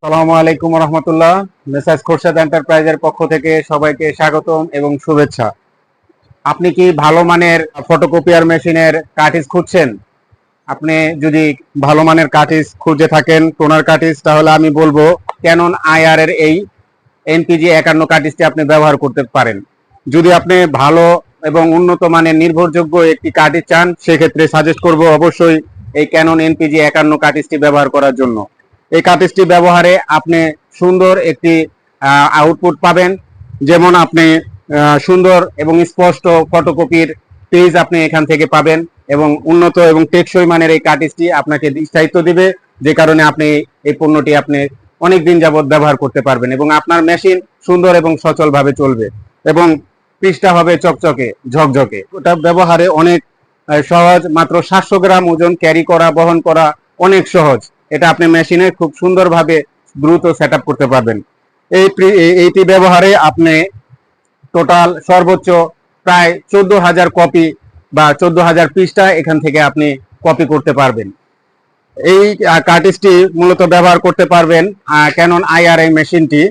আসসালামু আলাইকুম রহমতুল্লাহ। মেসার্স খোরশেদ এন্টারপ্রাইজের পক্ষ থেকে সবাইকে স্বাগতম এবং শুভেচ্ছা। আপনি কি ভালো মানের ফটোকপিয়ার মেশিনের কার্টিজ খুঁজছেন? আপনি যদি ভালো মানের কার্টিজ খুঁজে থাকেন, টোনার কার্টিজ, তাহলে আমি বলবো ক্যানন আইআর এর এই এনপিজি 51 কার্টিজটি আপনি ব্যবহার করতে পারেন। যদি আপনি ভালো এবং উন্নত মানের নির্ভরযোগ্য একটি কার্টিজ চান, সেক্ষেত্রে সাজেস্ট করব অবশ্যই এই ক্যানন এনপিজি 51 কার্টিজটি ব্যবহার করার জন্য। এই কার্টিজটি ব্যবহারে আপনি সুন্দর একটি আউটপুট পাবেন। যেমন আপনি সুন্দর এবং স্পষ্ট ফটোকপির পেজ আপনি এখান থেকে পাবেন এবং উন্নত এবং টেকসই মানের এই কার্টিজটি আপনাকে স্থায়িত্ব দিবে, যে কারণে আপনি এই পণ্যটি আপনি অনেক দিন যাবত ব্যবহার করতে পারবেন এবং আপনার মেশিন সুন্দর এবং সচলভাবে চলবে এবং পৃষ্ঠা হবে চকচকে ঝকঝকে। ওটা ব্যবহারে অনেক সহজ, মাত্র 700 গ্রাম ওজন ক্যারি করা, বহন করা অনেক সহজ। এটা আপনি মেশিনে খুব সুন্দরভাবে দ্রুত সেট করতে পারবেন। এইটি ব্যবহারে আপনি টোটাল সর্বোচ্চ প্রায় 14,000 কপি বা 14,000 পৃষ্ঠা এখান থেকে আপনি কপি করতে পারবেন। এই কার্টিজটি মূলত ব্যবহার করতে পারবেন ক্যানন আইআর এই মেশিনটি,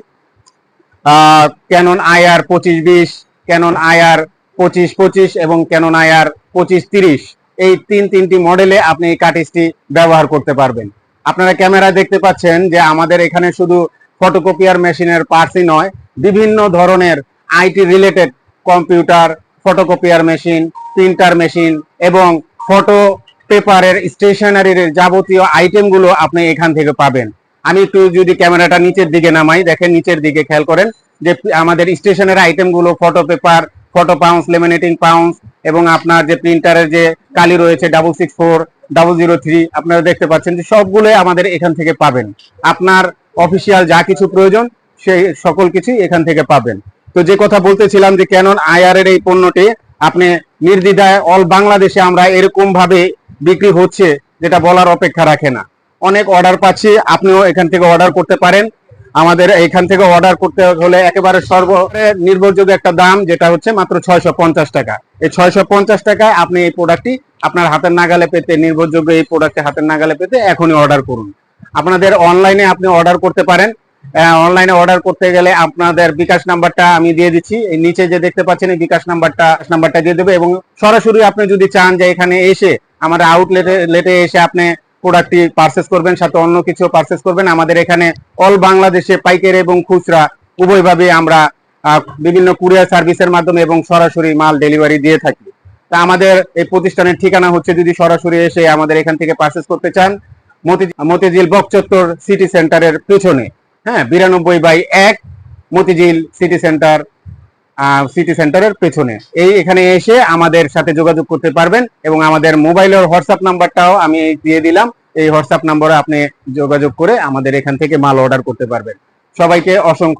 ক্যানন আইআর 2520, ক্যানন আইআর 2525 এবং ক্যানন আইআর 2530। এই তিনটি মডেলে আপনি এই কার্টিজটি ব্যবহার করতে পারবেন। আপনারা ক্যামেরা দেখতে পাচ্ছেন যে আমাদের এখানে শুধু ফটোকপিয়ার মেশিনের পার্টসই নয়, বিভিন্ন ধরনের IT related computer, photocopier machine, printer machine এবং ফটো পেপারের স্টেশনারির যাবতীয় আইটেমগুলো আপনি এখান থেকে পাবেন। আমি একটু যদি ক্যামেরাটা নিচের দিকে নামাই, দেখেন নিচের দিকে খেয়াল করেন যে আমাদের স্টেশনারি আইটেমগুলো photo paper, photo pounce, laminating pounce এবং আপনার যে প্রিন্টারের যে কালি রয়েছে 664, 003, আপনারা দেখতে পাচ্ছেন যে সবগুলো আমাদের এখান থেকে পাবেন। আপনার অফিসিয়াল যা কিছু প্রয়োজন সেই সকল কিছুই এখান থেকে পাবেন। তো যে কথা বলতেছিলাম যে ক্যানন আইআর এর এই পণ্যটি আপনি নির্দ্বিধায় অল বাংলাদেশে আমরা এরকম ভাবে বিক্রি হচ্ছে যেটা বলার অপেক্ষা রাখে না। অনেক অর্ডার পাচ্ছি, আপনিও এখান থেকে অর্ডার করতে পারেন। আমাদের এখান থেকে অর্ডার করতে হলে একেবারে নির্ভরযোগ্য একটা দাম, যেটা হচ্ছে মাত্র 650 টাকা। এই 650 টাকায় আপনি এই প্রোডাক্টটি আপনার হাতের নাগালে পেতে, নির্ভরযোগ্য এই প্রোডাক্টটি হাতের নাগালে পেতে এখনই অর্ডার করুন। আপনাদের অনলাইনে আপনি অর্ডার করতে পারেন। অনলাইনে অর্ডার করতে গেলে আপনাদের বিকাশ নাম্বারটা আমি দিয়ে দিচ্ছি, এই নিচে যে দেখতে পাচ্ছেন এই বিকাশ নাম্বারটা দিয়ে দেবে এবং সরাসরি আপনি যদি চান যে এখানে এসে আমাদের আউটলেটে এসে আপনি প্রোডাক্টটি পারচেস করবেন, সাথে অন্য কিছু পারচেস করবেন, আমাদের এখানে অল বাংলাদেশে পাইকারি এবং খুচরা উভয়ভাবে আমরা বিভিন্ন কুরিয়ার সার্ভিসের মাধ্যমে এবং সরাসরি মাল ডেলিভারি দিয়ে থাকি। তা আমাদের এই প্রতিষ্ঠানের ঠিকানা হচ্ছে, যদি সরাসরি এসে আমাদের এখান থেকে পারচেস করতে চান, মতিঝিল বকচত্বর সিটি সেন্টারের পেছনে, হ্যাঁ, 92/1 মতিঝিল সিটি সেন্টারের পেছনে এখানে এসে আমাদের সাথে যোগাযোগ করতে পারবেন এবং আমাদের মোবাইলের হোয়াটসঅ্যাপ নাম্বারটাও আমি দিয়ে দিলাম। এই হোয়াটসঅ্যাপ নম্বরে আপনি যোগাযোগ করে আমাদের এখান থেকে মাল অর্ডার করতে পারবেন। সবাইকে অসংখ্য